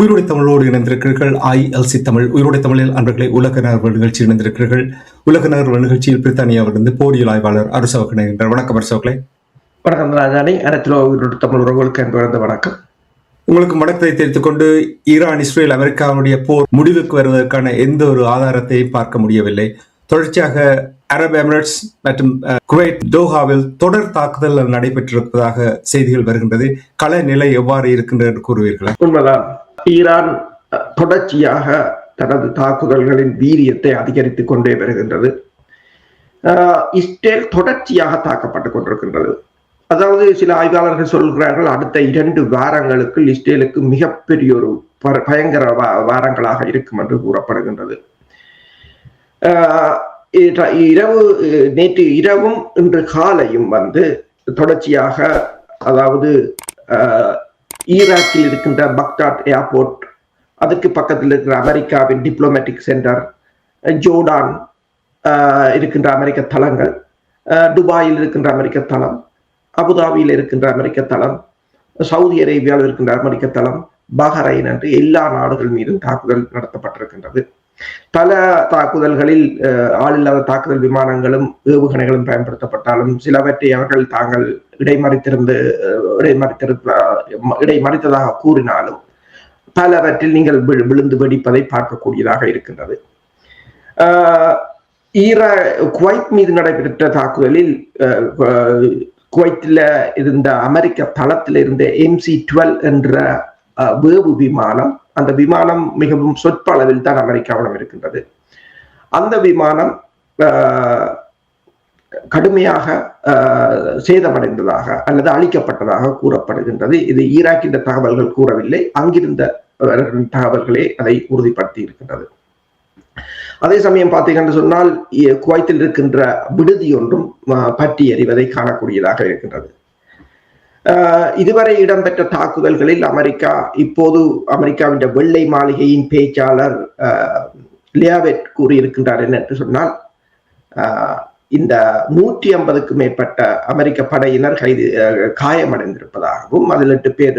உயிரோடை தமிழோடு இணைந்திருக்கிறீர்கள். ILC தமிழ் உயிரோடை தமிழில் அன்பர்களை உலக நகர்வு நிகழ்ச்சி இணைந்திருக்கிறீர்கள். உலக நகர்வு நிகழ்ச்சியில் பிரித்தானியாவிலிருந்து போரியல் ஆய்வாளர் அரசவர்கள் இணைகின்றார். வணக்கம் அரசவர்களே. வணக்கம் ராஜானி. அனைத்து உயிரோடு தமிழ் உறவுகளுக்கு என்பது வணக்கம். உங்களுக்கு வணக்கத்தை தெரிவித்துக் கொண்டு, ஈரான் இஸ்ரேல் அமெரிக்காவுடைய போர் முடிவுக்கு வருவதற்கான எந்த ஒரு ஆதாரத்தையும் பார்க்க முடியவில்லை. தொடர்ச்சியாக அரபு எமிரேட்ஸ் மற்றும் குவைத் தோஹாவில் தொடர் தாக்குதல் நடைபெற்றிருப்பதாக செய்திகள் வருகின்றது. கள நிலை எவ்வாறு இருக்கின்றது என்று கூறுவீர்களா? உண்மைதான். ஈரான் தொடர்ச்சியாக தனது தாக்குதல்களின் வீரியத்தை அதிகரித்துக் கொண்டே வருகின்றது. இஸ்ரேல் தொடர்ச்சியாக தாக்கப்பட்டுக் கொண்டிருக்கின்றது. அதாவது சில ஆய்வாளர்கள் சொல்கிறார்கள், அடுத்த 2 வாரங்களுக்கு இஸ்ரேலுக்கு மிகப்பெரிய ஒரு பயங்கர வாரங்களாக இருக்கும் என்று கூறப்படுகின்றது. நேற்று இரவும் இன்று காலையும் தொடர்ச்சியாக, அதாவது ஈராக்கில் இருக்கின்ற பக்தாத் ஏர்போர்ட், அதுக்கு பக்கத்தில் இருக்கிற அமெரிக்காவின் டிப்ளமேட்டிக் சென்டர், ஜோர்டான் இருக்கின்ற அமெரிக்க தளங்கள், துபாயில் இருக்கின்ற அமெரிக்க தளம், அபுதாபியில் இருக்கின்ற அமெரிக்க தளம், சவுதி அரேபியாவில் இருக்கின்ற அமெரிக்க தளம், பஹ்ரைன் என்று எல்லா நாடுகள் மீதும் தாக்குதல் நடத்தப்பட்டிருக்கின்றது. பல தாக்குதல்களில் ஆளில்லாத தாக்குதல் விமானங்களும் ஏவுகணைகளும் பயன்படுத்தப்பட்டாலும் சிலவற்றை அவர்கள் தாங்கள் இடைமறித்ததாக கூறினாலும் பலவற்றில் நீங்கள் விழுந்து வெடிப்பதை பார்க்கக்கூடியதாக இருக்கின்றது. குவைத் மீது நடைபெற்ற தாக்குதலில் குவைத்தில் இருந்த அமெரிக்க தளத்தில் இருந்த MC-12 என்ற வேவு விமானம், அந்த விமானம் மிகவும் சொற்ப அளவில் தான் அமெரிக்காவிடம் இருக்கின்றது. அந்த விமானம் கடுமையாக சேதமடைந்ததாக அல்லது அழிக்கப்பட்டதாக கூறப்படுகின்றது. இது ஈராக்கின் தகவல்கள் கூறவில்லை, அங்கிருந்த தகவல்களே அதை உறுதிப்படுத்தி இருக்கின்றது. அதே சமயம் பார்த்தீங்கன்னு சொன்னால், குவைத்தில் இருக்கின்ற விடுதி ஒன்றும் பற்றி எறிவதை காணக்கூடியதாக இருக்கின்றது. இதுவரை இடம்பெற்ற தாக்குதல்களில் இப்போது அமெரிக்காவின் வெள்ளை மாளிகையின் பேச்சாளர் லியாவெட் கூறியிருக்கின்றார் என்று சொன்னால், இந்த 150க்கும் மேற்பட்ட அமெரிக்க படையினர் காயமடைந்திருப்பதாகவும், அதில் 8 பேர்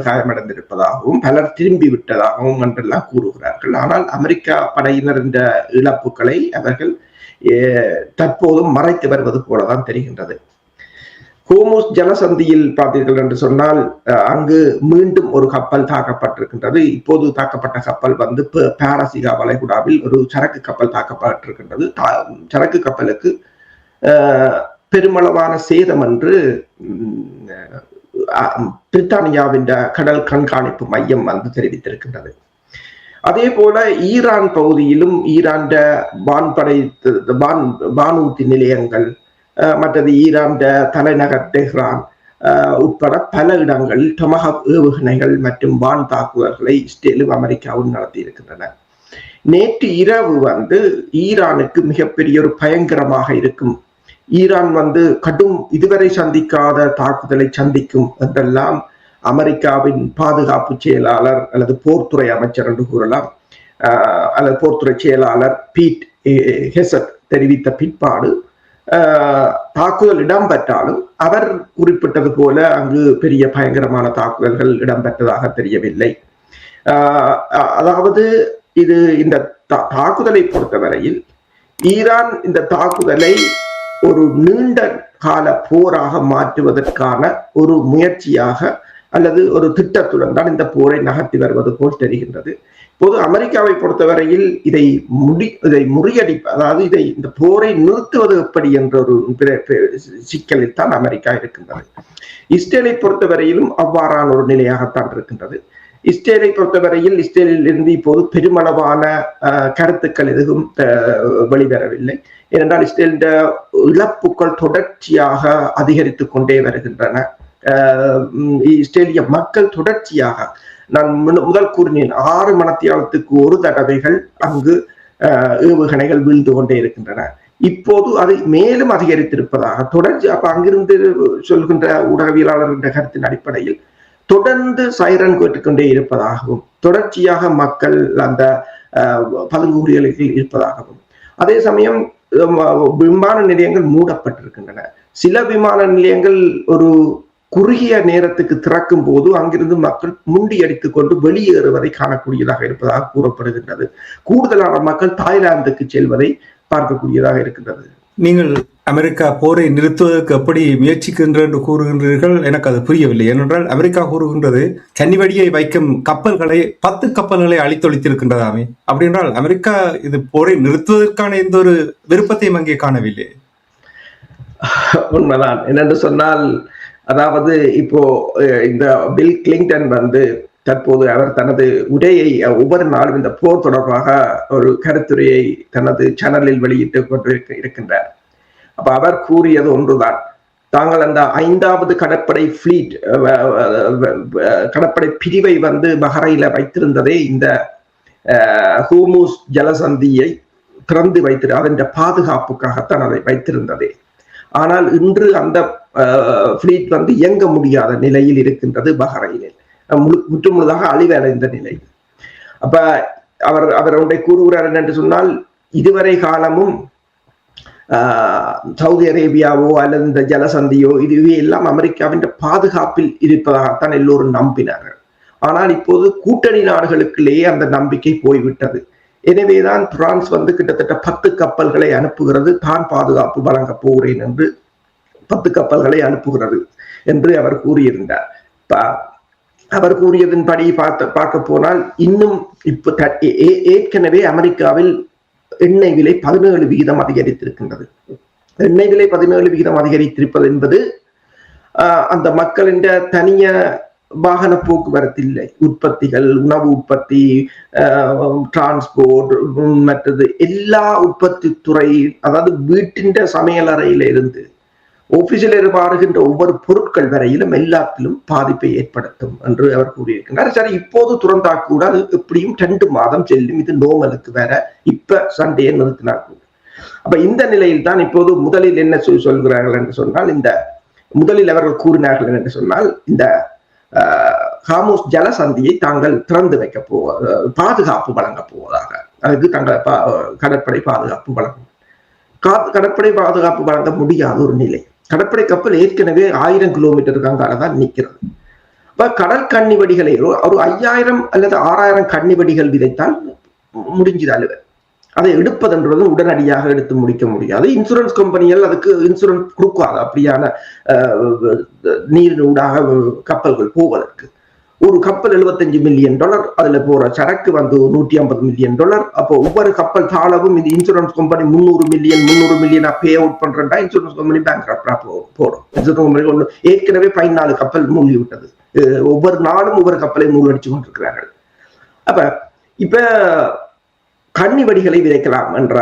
காயமடைந்திருப்பதாகவும், பலர் திரும்பி விட்டதாகவும் என்றெல்லாம் கூறுகிறார்கள். ஆனால் அமெரிக்கா படையினர் இந்த இழப்புகளை அவர்கள் தற்போதும் மறைத்து வருவது போலதான் தெரிகின்றது. ஹோர்முஸ் ஜலசந்தியில் பார்த்தீர்கள் என்று சொன்னால், அங்கு மீண்டும் ஒரு கப்பல் தாக்கப்பட்டிருக்கின்றது. இப்போது தாக்கப்பட்ட கப்பல் பாரசீகா வளைகுடாவில் ஒரு சரக்கு கப்பல் தாக்கப்பட்டிருக்கின்றது. சரக்கு கப்பலுக்கு பெருமளவான சேதம் என்று பிரித்தானியாவின் கடல் கண்காணிப்பு மையம் தெரிவித்திருக்கின்றது. அதே போல ஈரான் பகுதியிலும் ஈரான் வானூர்தி நிலையங்கள், மற்றது ஈரான் தலைநகர் தெஹ்ரான் உட்பட பல இடங்களில் டொமஹாக் ஏவுகணைகள் மற்றும் வான் தாக்குதல்களை இஸ்ரேலும் அமெரிக்காவும் நடத்தி இருக்கின்றன. நேற்று இரவு ஈரானுக்கு மிகப்பெரிய ஒரு பயங்கரமாக இருக்கும். ஈரான் கடும் இதுவரை சந்திக்காத தாக்குதலை சந்திக்கும் என்றெல்லாம் அமெரிக்காவின் பாதுகாப்பு செயலாளர் அல்லது போர்த்துறை அமைச்சர் என்று கூறலாம், அல்லது போர்த்துறை செயலாளர் பீட் ஹெசட் தெரிவித்த பிற்பாடு தாக்குதல் இடம்பெற்றாலும் அவர் குறிப்பிட்டது போல அங்கு பெரிய பயங்கரமான தாக்குதல்கள் இடம்பெற்றதாக தெரியவில்லை. அதாவது இந்த தாக்குதலை பொறுத்தவரையில் ஈரான் இந்த தாக்குதலை ஒரு நீண்ட கால போராக மாற்றுவதற்கான ஒரு முயற்சியாக அல்லது ஒரு திட்டத்துடன் தான் இந்த போரை நகர்த்தி வருவது போல் தெரிகின்றது. இப்போது அமெரிக்காவை பொறுத்தவரையில் இதை அதாவது இந்த போரை நிறுத்துவது எப்படி என்ற ஒரு சிக்கலில் தான் அமெரிக்கா இருக்கின்றது. இஸ்ரேலை பொறுத்தவரையிலும் அவ்வாறான ஒரு நிலையாகத்தான் இருக்கின்றது. இஸ்ரேலை பொறுத்தவரையில் இஸ்ரேலில் இருந்து இப்போது பெருமளவான கருத்துக்கள் எதுவும் வெளிவரவில்லை. ஏனென்றால் இஸ்ரேலின் இழப்புகள் தொடர்ச்சியாக அதிகரித்துக் கொண்டே வருகின்றன. இஸ்ரேலிய மக்கள் தொடர்ச்சியாக, நான் முதல் கூறினேன், 6 மணித்தியாலத்துக்கு ஒரு தடவைகள் அங்கு ஏவுகணைகள் வீழ்ந்து கொண்டே இருக்கின்றன. இப்போது அது மேலும் அதிகரித்திருப்பதாக தொடர்ச்சி அங்கிருந்து சொல்கின்ற ஊடகவியலாளர் என்ற கருத்தின் அடிப்படையில் தொடர்ந்து சைரன் கேட்டுக்கொண்டே இருப்பதாகவும், தொடர்ச்சியாக மக்கள் அந்த பதுங்குகுழிகளில் இருப்பதாகவும், அதே சமயம் விமான நிலையங்கள் மூடப்பட்டிருக்கின்றன. சில விமான நிலையங்கள் ஒரு குறுகிய நேரத்துக்கு திறக்கும் போது அங்கிருந்து மக்கள் முண்டியடித்துக் கொண்டு வெளியேறுவதை காணக்கூடியதாக இருப்பதாக கூறப்படுகின்றது. கூடுதலான மக்கள் தாய்லாந்துக்கு செல்வதை பார்க்கக்கூடியதாக இருக்கின்றது. நீங்கள் அமெரிக்கா போரை நிறுத்துவதற்கு எப்படி முயற்சிக்கின்ற என்று கூறுகின்றீர்கள். எனக்கு அது புரியவில்லை. ஏனென்றால் அமெரிக்கா கூறுகின்றது கன்னிவெடியை வைக்கும் கப்பல்களை 10 கப்பல்களை அழித்தொழித்திருக்கின்றதாமே. அப்படி என்றால் அமெரிக்கா இது போரை நிறுத்துவதற்கான எந்த ஒரு விருப்பத்தையும் அங்கே காணவில்லை. உண்மைதான். என்னென்று சொன்னால், அதாவது இப்போ இந்த பில் கிளின்டன் தற்போது அவர் தனது உரையை ஒவ்வொரு நாளும் இந்த போர் தொடர்பாக ஒரு கருத்துரையை தனது சேனலில் வெளியிட்டு கொண்டு இருக்கின்றார். அப்ப அவர் கூறியது ஒன்றுதான், தாங்கள் அந்த 5வது கடற்படை பிளீட் கடற்படை பிரிவை பஹ்ரைனில் வைத்திருந்ததே இந்த ஹோர்முஸ் ஜலசந்தியை திறந்து அதன் பாதுகாப்புக்காகத்தான் அதை வைத்திருந்ததே. ஆனால் இன்று அந்த பிளீட் இயங்க முடியாத நிலையில் இருக்கின்றது பஹ்ரைனில், முற்றுமுழுதாக அழிவடைந்த நிலையில். அப்ப அவர் ஒன்றை கூறுகிறார் என்று சொன்னால், இதுவரை காலமும் சவுதி அரேபியாவோ அல்லது இந்த ஜலசந்தியோ இதுவே எல்லாம் அமெரிக்காவின் பாதுகாப்பில் இருப்பதாகத்தான் எல்லோரும் நம்பினார்கள். ஆனால் இப்போது கூட்டணி நாடுகளுக்குள்ளேயே அந்த நம்பிக்கை போய்விட்டது. எனவேதான் பிரான்ஸ் கிட்டத்தட்ட 10 கப்பல்களை அனுப்புகிறது, தான் பாதுகாப்பு வழங்க போகிறேன் என்று 10 கப்பல்களை அனுப்புகிறது என்று அவர் கூறியிருந்தார். அவர் கூறியதன்படி பார்க்க போனால் இன்னும் ஏற்கனவே அமெரிக்காவில் எண்ணெய் விலை 17% அதிகரித்திருக்கின்றது. எண்ணெய் விலை 17% அதிகரித்திருப்பது என்பது அந்த மக்களின் தனிய வாகன போக்குவரத்து இல்லை, உற்பத்திகள், உணவு உற்பத்தி, டிரான்ஸ்போர்ட், மற்றது எல்லா உற்பத்தி துறை, அதாவது வீட்டின் சமையலறையில இருந்து ஆபீஸில் மாறுகின்ற ஒவ்வொரு பொருட்கள் வரையிலும் எல்லாத்திலும் பாதிப்பை ஏற்படுத்தும் என்று அவர் கூறியிருக்கிறார். சரி, இப்போது துறந்தா கூட அது எப்படியும் 2 மாதம் செல்லும், இது நோமலுக்கு வேற, இப்ப சண்டையை நிறுத்தினா கூட. அப்ப இந்த நிலையில் தான் இப்போது முதலில் என்ன சொல்கிறார்கள் என்று சொன்னால், முதலில் அவர்கள் கூறினார்கள் என்று சொன்னால், இந்த ஹார்முஸ் ஜலசந்தியை தாங்கள் திறந்து வைக்க பாதுகாப்பு வழங்க போவதாக, அதுக்கு தங்கள் கடற்படை பாதுகாப்பு வழங்கும். கடற்படை பாதுகாப்பு வழங்க முடியாத ஒரு நிலை. கடற்படை கப்பல் ஏற்கனவே 1000 கிலோமீட்டருக்கு அங்காலதான் நிற்கிறது. அப்ப கடல் கன்னிவெடிகளை ஒரு 5000 அல்லது 6000 கன்னிவெடிகள் விதைத்தால் முடிஞ்சது. அதை எடுப்பதென்றது உடனடியாக எடுத்து முடிக்க முடியாது. இன்சூரன்ஸ் கம்பெனிகள் அதுக்கு இன்சூரன்ஸ் கொடுக்காது. அப்படியான நீரினூடாக கப்பல்கள் போவதற்கு ஒரு கப்பல் $75 மில்லியன், அதுல போற சரக்கு $150 மில்லியன். அப்போ ஒவ்வொரு கப்பல் தாளவும் இந்த insurance company 300 millionaire pay out பண்றா, இன்சூரன்ஸ் கம்பெனி பேங்க்ரப்டா போடும். இன்சூரன்ஸ் கம்பெனி ஒன்று ஏற்கனவே 14 கப்பல் மூழ்கி விட்டது. ஒவ்வொரு நாளும் ஒவ்வொரு கப்பலை மூழ்கடிச்சு கொண்டிருக்கிறார்கள். அப்ப இப்ப கன்னிவெடிகளை விதைக்கலாம் என்ற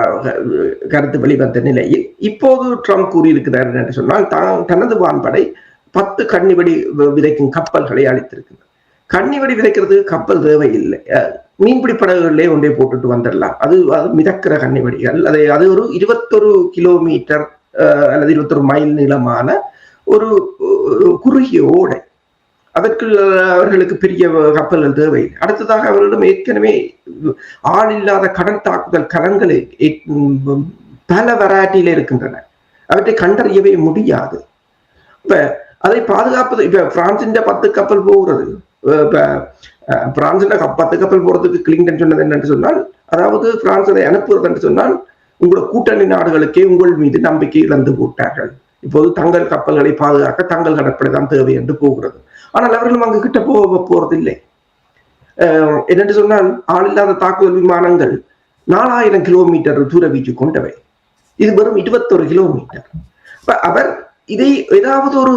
கருத்து வெளிவந்த நிலையில் இப்போது ட்ரம்ப் கூறியிருக்கிறார் என்று சொன்னால், தனது வான்படை 10 கன்னிவெடி விதைக்கும் கப்பல்களை அளித்திருக்கிறார். கன்னிவெடி விதைக்கிறதுக்கு கப்பல் தேவையில்லை, மீன்பிடி படகுகளிலே ஒன்றே போட்டுட்டு வந்துடலாம். அது மிதக்கிற கன்னிவெடிகள். அது ஒரு 21 கிலோமீட்டர் அல்லது 21 மைல் நீளமான ஒரு குறுகிய ஓடை. அதற்கு அவர்களுக்கு பெரிய கப்பல்கள் தேவையில்லை. அடுத்ததாக அவர்களிடம் ஏற்கனவே ஆள் இல்லாத கடல் தாக்குதல் கலன்களை பல வெரைட்டியில இருக்கின்றன. அவற்றை கண்டறியவே முடியாது. இப்ப அதை பாதுகாப்பது, இப்ப பிரான்சின் 10 கப்பல் போகிறது. இப்ப பிரான்சின் 10 கப்பல் போறதுக்கு கிளின்டன் சொன்னது என்னன்னு சொன்னால், அதாவது பிரான்ஸ் அதை அனுப்புறது என்று சொன்னால், உங்களோட கூட்டணி நாடுகளுக்கே உங்கள் மீது நம்பிக்கை இழந்து போட்டார்கள். இப்போது தங்கள் கப்பல்களை பாதுகாக்க தங்கள் கடற்படை தான் தேவை என்று போகிறது. ஆனால் அவர்களும் அங்கு கிட்ட போறதில்லை. என்னென்று சொன்னால், ஆள் இல்லாத தாக்குதல் விமானங்கள் 4000 கிலோமீட்டர் தூர வீச்சு கொண்டவை. இது வெறும் 21 கிலோமீட்டர். அவர் இதை ஏதாவது ஒரு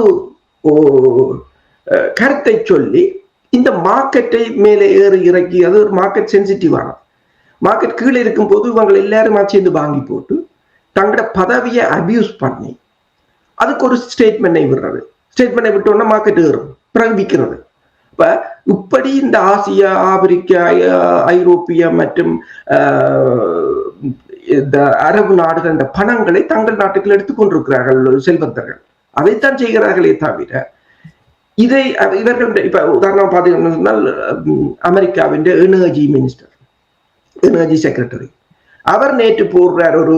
கருத்தை சொல்லி இந்த மார்க்கெட்டை மேலே ஏறி இறக்கி, அது ஒரு மார்க்கெட் சென்சிட்டிவான மார்க்கெட், கீழே இருக்கும் போது இவங்க எல்லாரும் சேர்ந்து வாங்கி போட்டு தங்களோட பதவியை அபியூஸ் பண்ணி அதுக்கு ஒரு ஸ்டேட்மெண்டை விடுறது. ஸ்டேட்மெண்டை விட்டோம்னா மார்க்கெட் ஏறும், பிறகு விற்கிறது. இப்ப இப்படி இந்த ஆசியா, ஆப்பிரிக்கா, ஐரோப்பிய மற்றும் இந்த அரபு நாடுகள் இந்த பணங்களை தங்கள் நாட்டுக்கு எடுத்துக்கொண்டிருக்கிறார்கள் செல்வந்தர்கள். அதைத்தான் செய்கிறார்களே தவிர இதை இவர்கள் இப்ப உதாரணம் பார்த்தீங்கன்னா சொன்னால், அமெரிக்காவின் எனர்ஜி மினிஸ்டர், எனர்ஜி செக்ரட்டரி, அவர் நேற்று போடுறார் ஒரு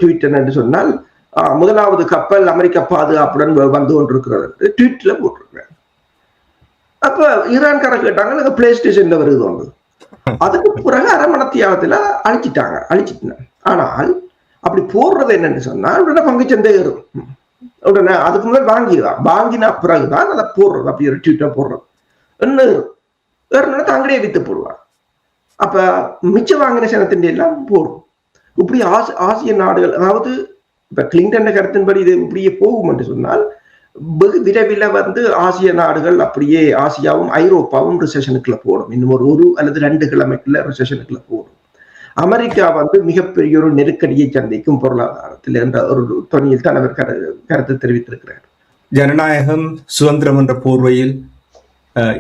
ட்வீட் என்று சொன்னால், முதலாவது கப்பல் அமெரிக்க பாதுகாப்புடன் வந்து கொண்டிருக்கிறது என்று ட்வீட்ல போட்டிருக்கிறார். அப்ப ஈரான்காரர் கேட்டாங்க, பிளே ஸ்டேஷன்ல வருது வந்து. அதுக்கு பிறகு அரை மணி தியாகத்துல அழிச்சிட்டாங்க. ஆனால் அப்படி போடுறது என்னன்னு சொன்னா உடனே பங்குச்சந்தை ஏறும். உடனே அதுக்கு முதல் வாங்கினா பிறகுதான் அதை போடுறது, அப்படி ஒரு ட்வீட்டை போடுறது என்ன ஏறணும்னா தாங்களே வித்து போடுவாங்க. அப்ப மிச்சம் வாங்கின சனத்தின் எல்லாம் போடும். இப்படி ஆசிய நாடுகள், அதாவது இப்ப கிளின்டன் கருத்தின்படி இது இப்படியே போகும் என்று சொன்னால் வெகு விரைவில் வந்து ஆசிய நாடுகள் அப்படியே ஆசியாவும் ஐரோப்பாவும் ரிசெஷனுக்குள்ள போடும். இன்னும் ஒரு அல்லது 2 கிழமைக்குள்ள ரிசெஷனுக்குள்ள போடும். அமெரிக்கா வந்து மிகப்பெரிய ஒரு நெருக்கடியை சந்திக்கும் பொருளாதாரத்தில் என்ற ஒரு துணியில் தான் அவர் கருத்து தெரிவித்திருக்கிறார். ஜனநாயகம் சுதந்திரம் என்ற போர்வையில்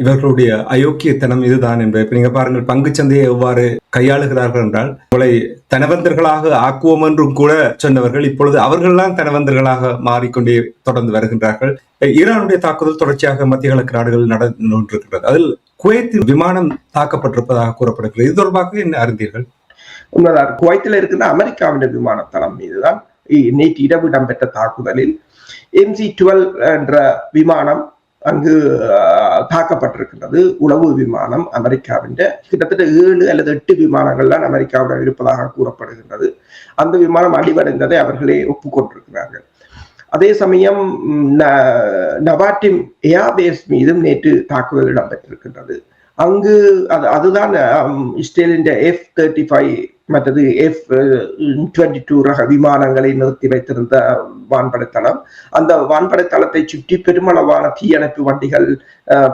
இவர்களுடைய அயோக்கியத்தனம் இதுதான் என்பதை இப்ப நீங்க பாருங்கள், பங்குச்சந்தையை எவ்வாறு கையாளுகிறார்கள் என்றால், உங்களை தனவந்தர்களாக ஆக்குவோம் என்றும் கூட சொன்னவர்கள் இப்பொழுது அவர்கள்தான் தனவந்தர்களாக மாறிக்கொண்டே தொடர்ந்து வருகின்றார்கள். ஈரானுடைய தாக்குதல் தொடர்ச்சியாக மத்திய கிழக்கு நாடுகளில் நடந்து கொண்டிருக்கிறது. அதில் குவைத்தின் விமானம் தாக்கப்பட்டிருப்பதாக கூறப்படுகிறது. இது தொடர்பாக என்ன அறிந்தீர்கள்? உண்மைதான். குவைத்தில் இருக்கின்ற அமெரிக்காவின் விமான தளம் மீதுதான் நேற்று இரவு இடம்பெற்ற தாக்குதலில் MC-12 என்ற விமானம் அங்கு தாக்கப்பட்டிருக்கிறது. உளவு விமானம் அமெரிக்காவின் கிட்டத்தட்ட 7 அல்லது 8 விமானங்கள்லாம் அமெரிக்காவுடன் இருப்பதாக கூறப்படுகின்றது. அந்த விமானம் அழிவடைந்ததை அவர்களே ஒப்புக்கொண்டிருக்கிறார்கள். அதே சமயம் நவாட்டிம் ஏர்பேஸ் மீதும் நேற்று தாக்குதல் இடம்பெற்றிருக்கின்றது. அங்கு அதுதான் இஸ்ரேலின் F-35 மற்றது F-22 ரக விமானங்களை நிறுத்தி வைத்திருந்த வான்படைத்தளம். அந்த வான்படைத்தளத்தை சுற்றி பெருமளவான தீயணைப்பு வண்டிகள்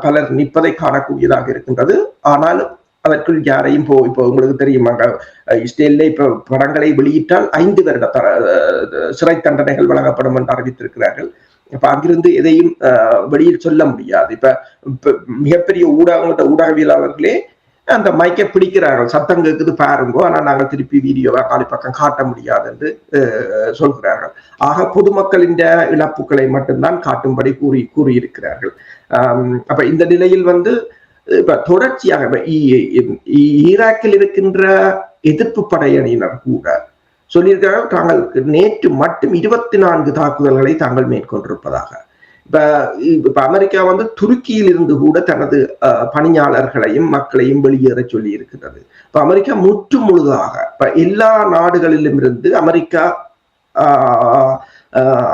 பலர் நிற்பதை காணக்கூடியதாக இருக்கின்றது. ஆனாலும் அதற்குள் யாரையும் இப்போ உங்களுக்கு தெரியுமாங்க, இஸ்ரேலில் இப்ப படங்களை வெளியிட்டால் 5 வருட சிறை தண்டனைகள் வழங்கப்படும் என்று அறிவித்திருக்கிறார்கள். இப்ப அங்கிருந்து எதையும் வெளியில் சொல்ல முடியாது. இப்ப மிகப்பெரிய ஊடகவியலாளர்களே அந்த மைக்கை பிடிக்கிறார்கள், சத்தம் கேட்குது பாருங்கோ, ஆனா நாங்கள் திருப்பி வீடியோவை காலி பக்கம் காட்ட முடியாது என்று சொல்கிறார்கள். ஆக பொதுமக்களின் இழப்புகளை மட்டும்தான் காட்டும்படி கூறியிருக்கிறார்கள். அப்ப இந்த நிலையில் வந்து இப்ப தொடர்ச்சியாக ஈராக்கில் இருக்கின்ற எதிர்ப்பு படையணியினர் கூட சொல்லியிருக்கிறார்கள், தாங்கள் நேற்று மட்டும் 24 தாக்குதல்களை தாங்கள் மேற்கொண்டிருப்பதாக. இப்ப அமெரிக்கா வந்து துருக்கியில் இருந்து கூட தனது பணியாளர்களையும் மக்களையும் வெளியேற சொல்லி இருக்கிறது. இப்ப அமெரிக்கா முற்று முழுதாக இப்ப எல்லா நாடுகளிலும் இருந்து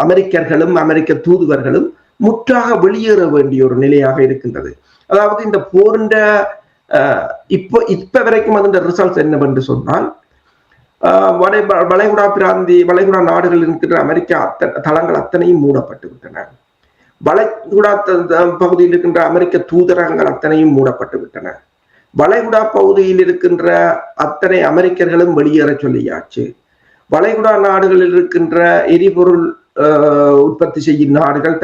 அமெரிக்கர்களும் அமெரிக்க தூதுவர்களும் முற்றாக வெளியேற வேண்டிய ஒரு நிலையாக இருக்கின்றது. அதாவது இந்த போரின் இப்ப வரைக்கும் அதன் ரிசல்ட்ஸ் என்னவென்று சொன்னால், வளைகுடா நாடுகளில் இருக்கின்ற அமெரிக்கா தளங்கள் அத்தனையும் மூடப்பட்டு விட்டன. வளைகுடா பகுதியில் இருக்கின்ற அமெரிக்க தூதரகங்கள் அத்தனையும் மூடப்பட்டு விட்டன. வளைகுடா பகுதியில் இருக்கின்ற அத்தனை அமெரிக்கர்களும் வெளியேற சொல்லியாச்சு. வளைகுடா நாடுகளில் இருக்கின்ற எரிபொருள் உற்பத்தி செய்யும் நாடுகள்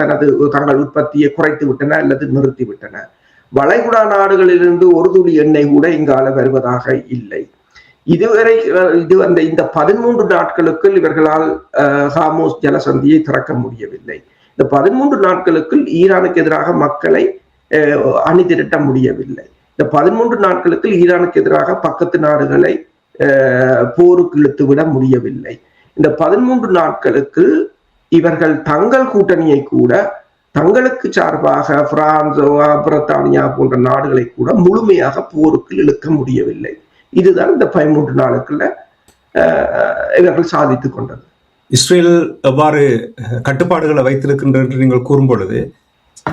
தங்கள் உற்பத்தியை குறைத்து விட்டன அல்லது நிறுத்தி விட்டன. வளைகுடா நாடுகளிலிருந்து ஒரு துளி எண்ணெய் கூட இங்கால வருவதாக இல்லை. இதுவரை இந்த 13 நாட்களுக்குள் இவர்களால் ஹார்மோஸ் ஜலசந்தியை திறக்க முடியவில்லை. இந்த 13 நாட்களுக்குள் ஈரானுக்கு எதிராக மக்களை அணிதிரட்ட முடியவில்லை. இந்த 13 நாட்களுக்குள் ஈரானுக்கு எதிராக பக்கத்து நாடுகளை போருக்கு இழுத்து விட முடியவில்லை. இந்த 13 நாட்களுக்கு இவர்கள் தங்கள் கூட்டணியை கூட தங்களுக்கு சார்பாக பிரான்சோ பிரித்தானியா போன்ற நாடுகளை கூட முழுமையாக போருக்கு இழுக்க முடியவில்லை. இதுதான் இந்த 13 நாளுக்குள்ள இவர்கள் சாதித்துக் கொண்டது. இஸ்ரேல் எவ்வாறு கட்டுப்பாடுகளை வைத்திருக்கின்றது என்று நீங்கள் கூறும் பொழுது,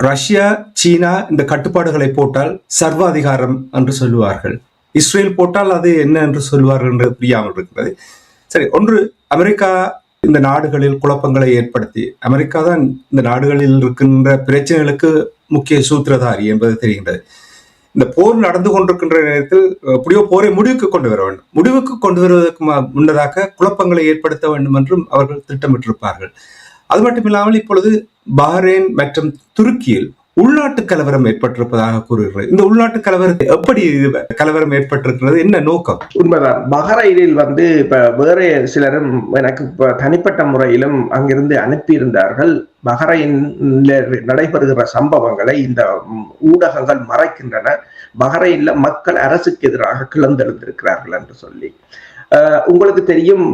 ரஷ்யா சீனா இந்த கட்டுப்பாடுகளை போட்டால் சர்வாதிகாரம் என்று சொல்லுவார்கள். இஸ்ரேல் போட்டால் அது என்ன என்று சொல்லுவார்கள் என்று புரியாமல் இருக்கிறது. சரி, ஒன்று, அமெரிக்கா இந்த நாடுகளில் குழப்பங்களை ஏற்படுத்தி, அமெரிக்கா தான் இந்த நாடுகளில் இருக்கின்ற பிரச்சனைகளுக்கு முக்கிய சூத்திரதாரி என்பது தெரிகின்றது. இந்த போர் நடந்து கொண்டிருக்கின்ற நேரத்தில் எப்படியோ போரை முடிவுக்கு கொண்டு வர வேண்டும். முடிவுக்கு கொண்டு வருவதற்கு முன்னதாக குழப்பங்களை ஏற்படுத்த வேண்டும் என்றும் அவர்கள் திட்டமிட்டிருப்பார்கள். அது மட்டுமில்லாமல் இப்பொழுது பஹ்ரைன் மற்றும் துருக்கியில் உள்நாட்டு கலவரம் ஏற்பட்டிருப்பதாக கூறுகிறது. இந்த உள்நாட்டு கலவரத்தை எப்படி கலவரம் ஏற்பட்டிருக்கிறது, என்ன நோக்கம்? உண்மைதான். பஹ்ரைனில் வந்து இப்ப வேற சிலரும் எனக்கு தனிப்பட்ட முறையிலும் அங்கிருந்து அனுப்பியிருந்தார்கள். பஹ்ரைன்ல நடைபெறுகிற சம்பவங்களை இந்த ஊடகங்கள் மறைக்கின்றன. பஹ்ரைன்ல மக்கள் அரசுக்கு எதிராக கிளர்ந்தெழுந்திருக்கிறார்கள் என்று சொல்லி. உங்களுக்கு தெரியும்,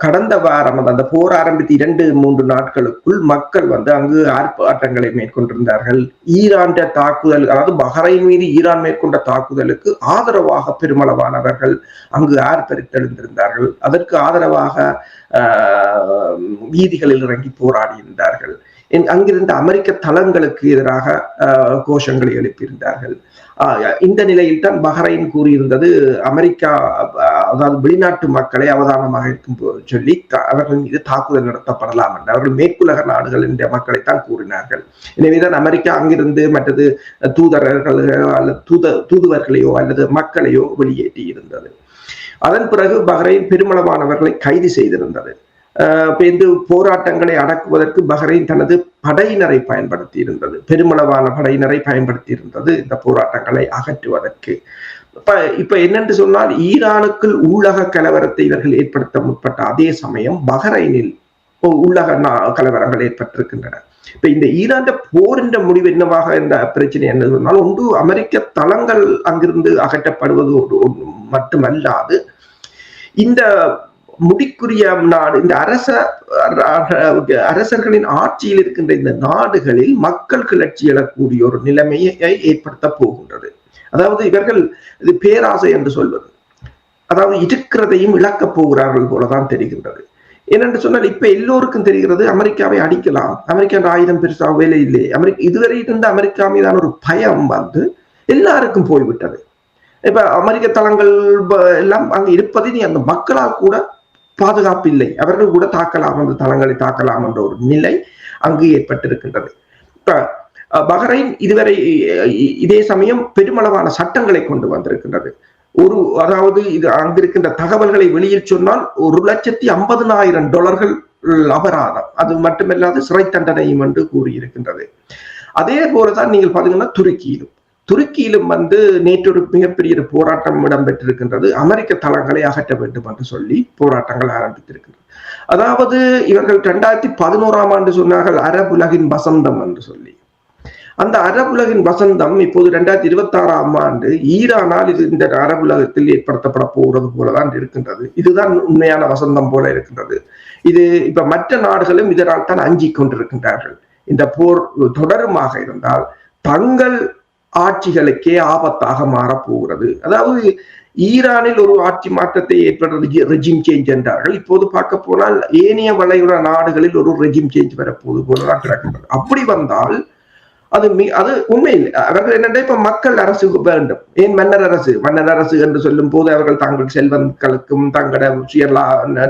கடந்த வாரம் அந்த போர் ஆரம்பித்து 2-3 நாட்களுக்குள் மக்கள் அங்கு ஆர்ப்பாட்டங்களை மேற்கொண்டிருந்தார்கள். ஈரான் தாக்குதல், அதாவது பஹ்ரைன் மீது ஈரான் மேற்கொண்ட தாக்குதலுக்கு ஆதரவாக பெருமளவானவர்கள் அங்கு ஆர்ப்பரித்தெழுந்திருந்தார்கள். அதற்கு ஆதரவாக வீதிகளில் இறங்கி போராடி இருந்தார்கள். அங்கிருந்த அமெரிக்க தளங்களுக்கு எதிராக கோஷங்களை எழுப்பியிருந்தார்கள். இந்த நிலையில் தான் பஹ்ரைன் கூறியிருந்தது, அமெரிக்கா அதாவது வெளிநாட்டு மக்களை அவதானமாக இருக்கும் சொல்லி அவர்கள் மீது தாக்குதல் நடத்தப்படலாம் என்று அவர்கள் மேற்குலக நாடுகளின் மக்களைத்தான் கூறினார்கள். எனவேதான் அமெரிக்கா அங்கிருந்து மற்றது தூதர்களையோ அல்லது தூதுவர்களையோ அல்லது மக்களையோ வெளியேற்றி இருந்தது. அதன் பிறகு பஹ்ரைன் பெருமளவானவர்களை கைது செய்திருந்தது. இந்த போராட்டங்களை அடக்குவதற்கு பஹ்ரைன் தனது படையினரை பயன்படுத்தி இருந்தது, பெருமளவான படையினரை பயன்படுத்தி இருந்தது இந்த போராட்டங்களை அகற்றுவதற்கு. இப்ப என்னென்று சொன்னால், ஈரானுக்குள் உள்ளக கலவரத்தை இவர்கள் ஏற்படுத்த முற்பட்ட அதே சமயம் பஹ்ரைனில் உள்ளக கலவரங்கள் ஏற்பட்டிருக்கின்றன. இப்ப இந்த ஈரான் போரின் முடிவு என்னவாக இந்த பிரச்சனை என்ன சொன்னால், ஒன்று அமெரிக்க தளங்கள் அங்கிருந்து அகற்றப்படுவது மட்டுமல்லாது, இந்த முடிக்குரிய நாடு, இந்த அரசர்களின் ஆட்சியில் இருக்கின்ற இந்த நாடுகளில் மக்கள் கிளர்ச்சி எழக்கூடிய ஒரு நிலைமையை ஏற்படுத்த போகின்றது. அதாவது இவர்கள் இது பேராசை என்று சொல்வது, அதாவது இருக்கிறதையும் இழக்கப் போகிறார்கள் போலதான் தெரிகின்றது. ஏனென்று சொன்னால், இப்ப எல்லோருக்கும் தெரிகிறது அமெரிக்காவை அடிக்கலாம், அமெரிக்கா ஆயுதம் பெருசாக வேலை இல்லை, இதுவரை இருந்த அமெரிக்கா மீதான ஒரு பயம் எல்லாருக்கும் போய்விட்டது. இப்ப அமெரிக்க தளங்கள் எல்லாம் அங்கு இருப்பதை அந்த மக்களால் கூட பாதுகாப்பு இல்லை, அவர்கள் கூட தாக்கலாம், அந்த தளங்களை தாக்கலாம் என்ற ஒரு நிலை அங்கு ஏற்பட்டிருக்கின்றது. பஹ்ரைன் இதுவரை இதே சமயம் பெருமளவான சட்டங்களை கொண்டு வந்திருக்கின்றது. அதாவது இது அங்கிருக்கின்ற தகவல்களை வெளியில் சொன்னால் $1,50,000 அபராதம், அது மட்டுமல்லாது சிறை தண்டனையும் என்று கூறியிருக்கின்றது. அதே போலதான் நீங்கள் பாத்தீங்கன்னா துருக்கியிலும் நேற்று ஒரு மிகப்பெரிய போராட்டம் இடம்பெற்றிருக்கின்றது. அமெரிக்க தளங்களை அகற்ற வேண்டும் என்று சொல்லி போராட்டங்கள் ஆரம்பித்திருக்கின்றன. அதாவது இவர்கள் 2011ஆம் ஆண்டு சொன்னார்கள் அரபுலகின் வசந்தம் என்று சொல்லி. அந்த அரபுலகின் வசந்தம் இப்போது 2026ஆம் ஆண்டு ஈரானால் இது இந்த அரபுலகத்தில் ஏற்படுத்தப்பட போகிறது போலதான் இருக்கின்றது. இதுதான் உண்மையான வசந்தம் போல இருக்கின்றது. இது இப்ப மற்ற நாடுகளும் இதனால் தான் அஞ்சிக் கொண்டிருக்கின்றார்கள். இந்த போர் தொடருமாக இருந்தால் தங்கள் ஆட்சிகளுக்கே ஆபத்தாக மாறப்போகிறது. அதாவது ஈரானில் ஒரு ஆட்சி மாற்றத்தை ஏற்படுறது ரெஜிம் சேஞ்ச் என்றார்கள். இப்போது பார்க்க போனால் ஏனைய வளைகுடா நாடுகளில் ஒரு ரெஜிம் சேஞ்ச் வரப்போது போலதான் கிடக்கின்றது. அப்படி வந்தால் அது உண்மையில் அவர்கள் என்னென்ன இப்ப மக்கள் அரசு வேண்டும், ஏன் மன்னர் அரசு என்று சொல்லும் போது அவர்கள் தங்கள் செல்வங்களுக்கும் தங்களோட சுய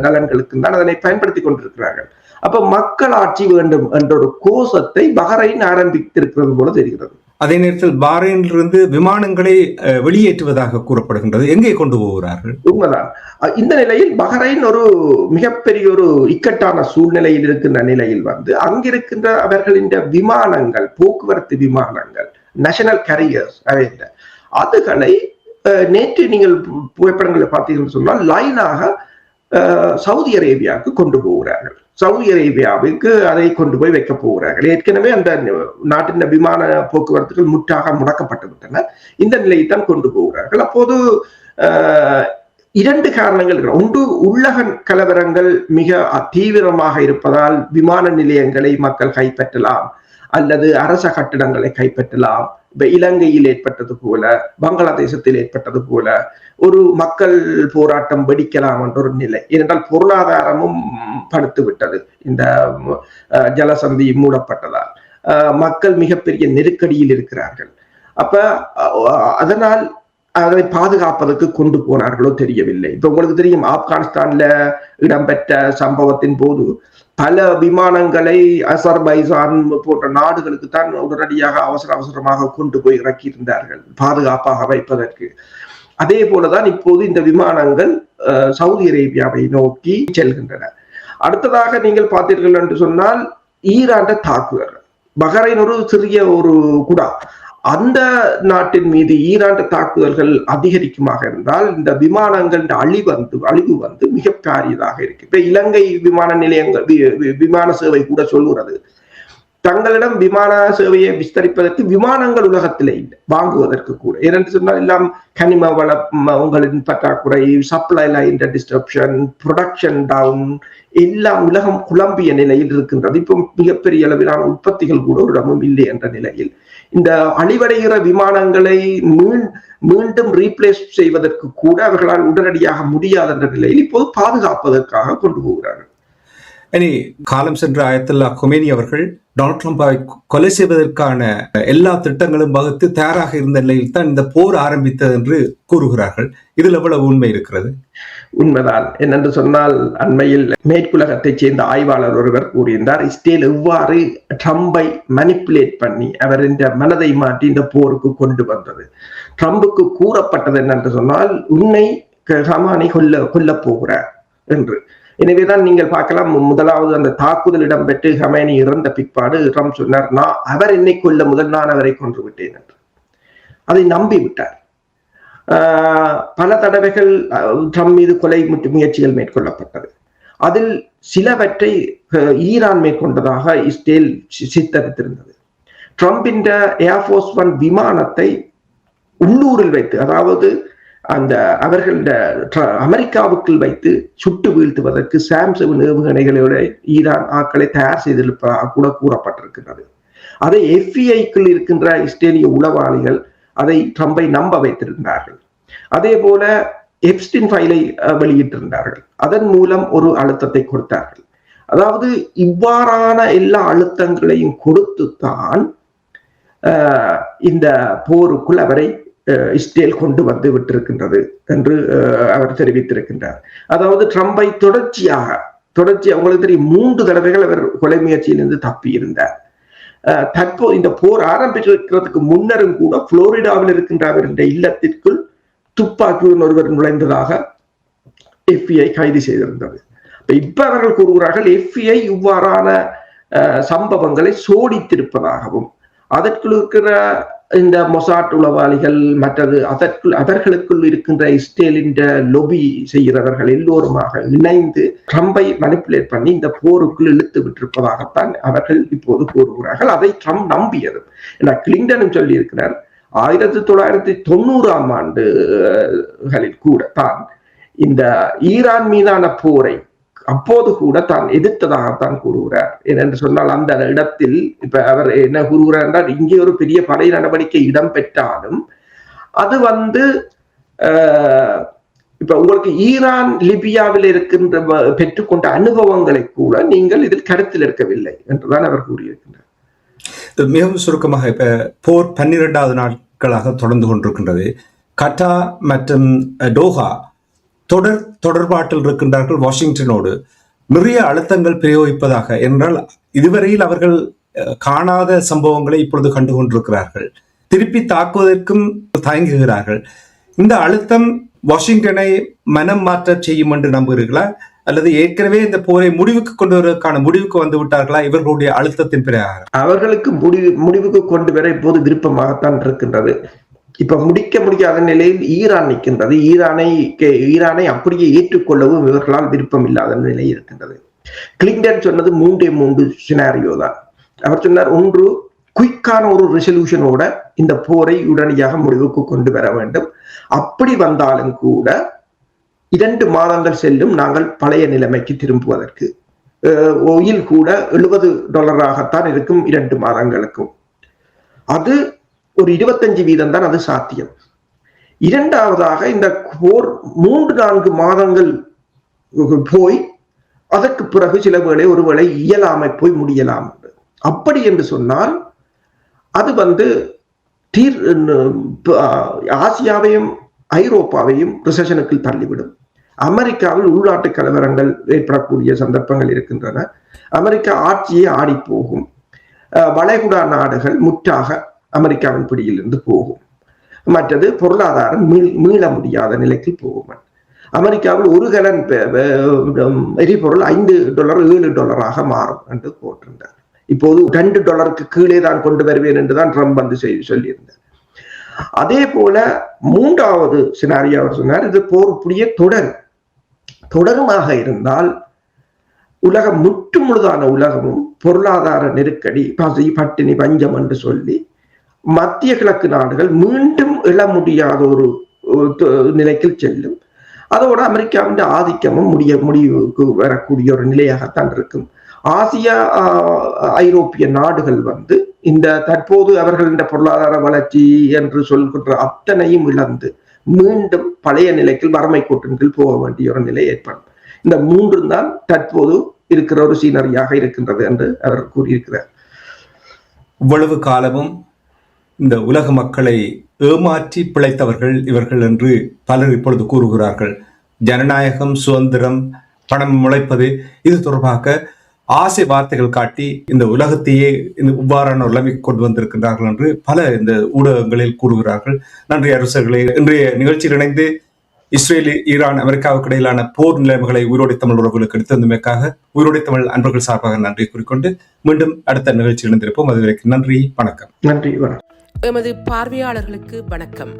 நலன்களுக்கும் தான் அதனை பயன்படுத்தி கொண்டிருக்கிறார்கள். அப்ப மக்கள் ஆட்சி வேண்டும் என்ற ஒரு கோஷத்தை பஹ்ரைன் ஆரம்பித்திருக்கிறது போல தெரிகிறது. அதே நேரத்தில் பஹ்ரைனிலிருந்து விமானங்களை வெளியேற்றுவதாக கூறப்படுகின்றது. எங்கே கொண்டு போகிறார்கள்? உண்மைதான். இந்த நிலையில் பஹ்ரைன் ஒரு மிகப்பெரிய ஒரு இக்கட்டான சூழ்நிலையில் இருக்கின்ற நிலையில் அங்கிருக்கின்ற அவர்களின் விமானங்கள், போக்குவரத்து விமானங்கள், நேஷனல் கேரியர்ஸ் அதுகளை நேற்று நீங்கள் புகைப்படங்களை பார்த்தீங்கன்னு சொன்னால் லைனாக சவுதி அரேபியாவுக்கு கொண்டு போகிறார்கள். சவுதி அரேபியாவுக்கு அதை கொண்டு போய் வைக்க போகிறார்கள். ஏற்கனவே அந்த நாட்டின் விமான போக்குவரத்துகள் முற்றாக முடக்கப்பட்டு விட்டன. இந்த நிலையை தான் கொண்டு போகிறார்கள். அப்போது 2 காரணங்கள். ஒன்று, உள்ளக கலவரங்கள் மிக தீவிரமாக இருப்பதால் விமான நிலையங்களை மக்கள் கைப்பற்றலாம் அல்லது அரச கட்டிடங்களை கைப்பற்றலாம். இப்ப இலங்கையில் ஏற்பட்டது போல, பங்களாதேசத்தில் ஏற்பட்டது போல ஒரு மக்கள் போராட்டம் வெடிக்கலாம் என்ற ஒரு நிலை. ஏனென்றால் பொருளாதாரமும் படுத்து விட்டது. இந்த ஜலசந்தி மூடப்பட்டதால் மக்கள் மிகப்பெரிய நெருக்கடியில் இருக்கிறார்கள். அப்ப அதனால் அதை பாதுகாப்பதற்கு கொண்டு போனார்களோ தெரியவில்லை. இப்ப உங்களுக்கு தெரியும், ஆப்கானிஸ்தான்ல இடம்பெற்ற சம்பவத்தின் போது பல விமானங்களை அசர்பைசான் போன்ற நாடுகளுக்கு தான் உடனடியாக அவசரமாக கொண்டு போய் இறக்கி இருந்தார்கள் பாதுகாப்பாக வைப்பதற்கு. அதே போலதான் இப்போது இந்த விமானங்கள் சவுதி அரேபியாவை நோக்கி செல்கின்றன. அடுத்ததாக நீங்கள் பார்த்தீர்கள் என்று சொன்னால், ஈரான் தாக்குதல். பஹ்ரைன் ஒரு சிறிய ஒரு குடா. அந்த நாட்டின் மீது ஈரான் தாக்குதல்கள் அதிகரிக்குமாக இருந்தால் இந்த விமானங்கள் அழிவு மிக பாரியதாக இருக்கு. இப்ப இலங்கை விமான நிலையங்கள், விமான சேவை கூட சொல்லுறது, தங்களிடம் விமான சேவையை விஸ்தரிப்பதற்கு விமானங்கள் உலகத்திலே இல்லை வாங்குவதற்கு கூட. ஏனென்று சொன்னால் எல்லாம் கனிம வளங்களின் பற்றாக்குறை, சப்ளை லைன் டிஸ்டர்ப்ஷன், ப்ரொடக்ஷன் டவுன், எல்லாம் உலகம் குழம்பிய நிலையில் இருக்கின்றது. இப்போ மிகப்பெரிய அளவிலான உற்பத்திகள் கூட ஒரு இடமும் இல்லை என்ற நிலையில் இந்த அழிவடைகிற விமானங்களை மீண்டும் ரீப்ளேஸ் செய்வதற்கு கூட அவர்களால் உடனடியாக முடியாத என்ற நிலையில் இப்போது பாதுகாப்பதற்காக கொண்டு போகிறார்கள். இனி காலம் சென்ற ஆயத்துல்லா கொமேனி அவர்கள் டொனால்ட் ட்ரம்பை கொலை செய்வதற்கான எல்லா திட்டங்களும் வகுத்து தயாராக இருந்த நிலையில் தான் இந்த போர் ஆரம்பித்தது என்று கூறுகிறார்கள். இதில் எவ்வளவு உண்மை இருக்கிறது? உண்மைதான். என்னென்று சொன்னால் அண்மையில் மேற்குலகத்தைச் சேர்ந்த ஆய்வாளர் ஒருவர் கூறியிருந்தார், இஸ்ரேல் எவ்வாறு ட்ரம்பை மனிப்புலேட் பண்ணி அவரின் மனதை மாற்றி இந்த போருக்கு கொண்டு வந்தது. ட்ரம்புக்கு கூறப்பட்டது என்னென்று சொன்னால், உன்னை ஹமானி கொல்ல போகிறார் என்று. எனவேதான் நீங்கள் பார்க்கலாம், முதலாவது அந்த தாக்குதல் இடம்பெற்று ஹமேனி இறந்த பிற்பாடு ட்ரம்ப் சொன்னார், அவர் என்னை கொல்ல முதல் நான் அவரை கொன்று விட்டேன் என்று. அதை நம்பி விட்டார். பல தடவைகள் ட்ரம்ப் மீது கொலை முயற்சிகள் மேற்கொள்ளப்பட்டது. அதில் சிலவற்றை ஈரான் மேற்கொண்டதாக இஸ்ரேல் சித்தரித்திருந்தது. ட்ரம்பின் ஏர்ஃபோர்ஸ் ஒன் விமானத்தை உள்ளூரில் வைத்து, அதாவது அந்த அவர்கள் அமெரிக்காவுக்குள் வைத்து சுட்டு வீழ்த்துவதற்கு சாம்சங் ஏவுகணைகளோட ஈரான் ஆட்களை தயார் செய்திருப்பதாக கூட கூறப்பட்டிருக்கிறது. அதை FBI-க்குள் இருக்கின்ற இஸ்ரேலிய உளவாளிகள் அதை ட்ரம்பை நம்ப வைத்திருந்தார்கள். அதே போல எப்ஸ்டின் ஃபைலை வெளியிட்டிருந்தார்கள். அதன் மூலம் ஒரு அழுத்தத்தை கொடுத்தார்கள். அதாவது இவ்வாறான எல்லா அழுத்தங்களையும் கொடுத்துத்தான் இந்த போருக்குள் அவரை இஸ்ரேல் கொண்டு வந்து விட்டிருக்கின்றது என்று அவர் தெரிவித்திருக்கின்றார். அதாவது ட்ரம்பை தொடர்ச்சியாக உங்களுக்கு தெரியும் 3 தடவைகள் அவர் கொலை முயற்சியிலிருந்து தப்பி இருந்தார். தற்போது இந்த போர் ஆரம்பிச்சிருக்கிறதுக்கு முன்னரும் கூட புளோரிடாவில் இருக்கின்ற அவருடைய இல்லத்திற்குள் துப்பாக்கியுடன் ஒருவர் நுழைந்ததாக FBI கைது செய்திருந்தது. இப்ப அவர்கள் கூறுகிறார்கள் FBI இவ்வாறான சம்பவங்களை சோடித்திருப்பதாகவும், அதற்குள் இருக்கிற இந்த மொசாட் உளவாளிகள் மற்றது அவர்களுக்குள் இருக்கின்ற இஸ்ரேலின் லொபி செய்கிறவர்கள் எல்லோருமாக இணைந்து ட்ரம்பை மனிப்புலேட் பண்ணி இந்த போருக்குள் இழுத்து விட்டிருப்பதாகத்தான் அவர்கள் இப்போது கூறுகிறார்கள். அதை ட்ரம்ப் நம்பியது. கிளின்டனும் சொல்லி இருக்கிறார், 1990ஆம் ஆண்டுகளில் கூட தான் இந்த ஈரான் மீதான போரை அப்போது கூட தான் எதிர்த்ததாகத்தான் கூறுகிறார். ஏனென்று சொன்னால் அந்த இடத்தில் இப்ப அவர் என்ன கூறுகிறார் என்றால், இங்கே ஒரு பெரிய படை நடவடிக்கை இடம்பெற்றாலும் அது இப்ப உங்களுக்கு ஈரான் லிபியாவில் இருக்கின்ற பெற்றுக்கொண்ட அனுபவங்களை கூட நீங்கள் இதில் கருத்தில் எடுக்கவில்லை என்றுதான் அவர் கூறியிருக்கின்றார். மிகவும் சுருக்கமாக இப்ப போர் 12வது நாட்களாக தொடர்ந்து கொண்டிருக்கின்றது. கட்டா மற்றும் டோஹா தொடர்பாட்டில் இருக்கின்றார்கள் வாஷிங்டனோடு. நிறைய அழுத்தங்கள் பிரயோகிப்பதாக என்றால் இதுவரையில் அவர்கள் காணாத சம்பவங்களை இப்பொழுது கண்டு கொண்டிருக்கிறார்கள். திருப்பி தாக்குவதற்கும் தயங்குகிறார்கள். இந்த அழுத்தம் வாஷிங்டனை மனம் மாற்ற செய்யும் என்று நம்புகிறீர்களா, அல்லது ஏற்கனவே இந்த போரை முடிவுக்கு கொண்டு வருவதற்கான முடிவுக்கு வந்து விட்டார்களா இவர்களுடைய அழுத்தத்தின் பிரகாரம்? அவர்களுக்கு முடிவுக்கு கொண்டு வர இப்போது விருப்பமாகத்தான் இருக்கின்றது. இப்ப முடிக்க முடியாத நிலையில் ஈரான் நிற்கின்றது. ஈரானை அப்படியே ஏற்றுக்கொள்ளவும் இவர்களால் விருப்பம் இல்லாத நிலை இருக்கின்றது. கிளின்டன் சொன்னது 3 சினாரியோ தான். அவர் சொன்னார், ஒன்று குயிக்கான ஒரு ரெசல்யூஷனோட இந்த போரை உடனடியாக முடிவுக்கு கொண்டு வர வேண்டும். அப்படி வந்தாலும் கூட 2 மாதங்கள் செல்லும் நாங்கள் பழைய நிலைமைக்கு திரும்புவதற்கு. ஒயில் கூட $70 இருக்கும் 2 மாதங்களுக்கும். அது ஒரு 25% தான் அது சாத்தியம். இரண்டாவதாக இந்த போர் 3-4 மாதங்கள் போய் அதற்கு பிறகு சில வேளை ஒருவேளை இயலாமை போய் முடியலாம். அப்படி என்று சொன்னால் அது ஆசியாவையும் ஐரோப்பாவையும் ரிசெஷனுக்கு தள்ளிவிடும். அமெரிக்காவில் உள்நாட்டு கலவரங்கள் ஏற்படக்கூடிய சந்தர்ப்பங்கள் இருக்கின்றன. அமெரிக்கா ஆட்சியே ஆடி போகும். வளைகுடா நாடுகள் முற்றாக அமெரிக்காவின் பிடியிலிருந்து போகும். மற்றது பொருளாதாரம் மீள முடியாத நிலைக்கு போகும். அமெரிக்காவில் ஒரு கலன் எரிபொருள் $5 $7 மாறும் என்று போட்டிருந்தார். இப்போது $2 கீழே தான் கொண்டு வருவேன் என்றுதான் ட்ரம்ப் சொல்லியிருந்தார். அதே போல 3வது சினாரியோ அவர் சொன்னார், இது போர் இப்படியே தொடருமாக இருந்தால் உலகம் முற்றுமுழுதான உலகமும் பொருளாதார நெருக்கடி, பசி, பட்டினி, பஞ்சம் என்று சொல்லி மத்திய கிழக்கு நாடுகள் மீண்டும் எழ முடியாத ஒரு நிலைக்கு செல்லும். அதோட அமெரிக்காவின் ஆதிக்கமும் முடிவுக்கு வரக்கூடிய ஒரு நிலையாகத்தான் இருக்கும். ஆசியா ஐரோப்பிய நாடுகள் இந்த தற்போது அவர்களின் பொருளாதார வளர்ச்சி என்று சொல்கின்ற அத்தனையும் இழந்து மீண்டும் பழைய நிலைக்கு வறுமை கோட்டின் போக வேண்டிய ஒரு நிலை ஏற்படும். இந்த மூன்று தான் தற்போது இருக்கிற ஒரு சீனரியாக இருக்கின்றது என்று அவர் கூறியிருக்கிறார். இவ்வளவு காலமும் இந்த உலக மக்களை ஏமாற்றி பிழைத்தவர்கள் இவர்கள் என்று பலர் இப்பொழுது கூறுகிறார்கள். ஜனநாயகம், சுதந்திரம், பணம் முளைப்பது, இது தொடர்பாக ஆசை வார்த்தைகள் காட்டி இந்த உலகத்தையே இவ்வாறான நிலைமைக்கு கொண்டு வந்திருக்கின்றார்கள் என்று பல இந்த ஊடகங்களில் கூறுகிறார்கள். நன்றி அரசர்களே. இன்றைய நிகழ்ச்சியில் இணைந்து இஸ்ரேல், ஈரான், அமெரிக்காவுக்கு இடையிலான போர் நிலைமைகளை உயிரோடை தமிழ் உறவுகளுக்கு எடுத்து வந்தமைக்காக உயிரோடை தமிழ் அன்பர்கள் சார்பாக நன்றி கூறிக்கொண்டு மீண்டும் அடுத்த நிகழ்ச்சியில் இணைந்திருப்போம். அதுவரைக்கும் நன்றி, வணக்கம். நன்றி, வணக்கம். எமது பார்வையாளர்களுக்கு வணக்கம்.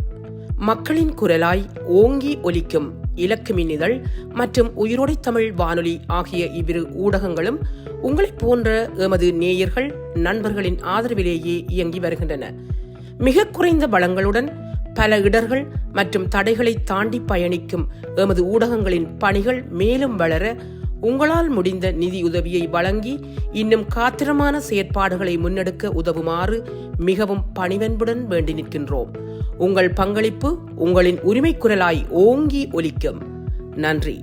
மக்களின் குரலாய் ஓங்கி ஒலிக்கும் இலக்கு மின்னிதழ் மற்றும் உயிரோடை தமிழ் வானொலி ஆகிய இவ்விரு ஊடகங்களும் உங்களைப் போன்ற எமது நேயர்கள், நண்பர்களின் ஆதரவிலேயே இயங்கி வருகின்றன. மிக குறைந்த வளங்களுடன் பல இடர்கள் மற்றும் தடைகளை தாண்டி பயணிக்கும் எமது ஊடகங்களின் பணிகள் மேலும் வளர உங்களால் முடிந்த நிதியுதவியை வழங்கி இன்னும் காத்திரமான செயற்பாடுகளை முன்னெடுக்க உதவுமாறு மிகவும் பணிவன்புடன் வேண்டி நிற்கின்றோம். உங்கள் பங்களிப்பு உங்களின் உரிமை குரலாய் ஓங்கி ஒலிக்கும். நன்றி.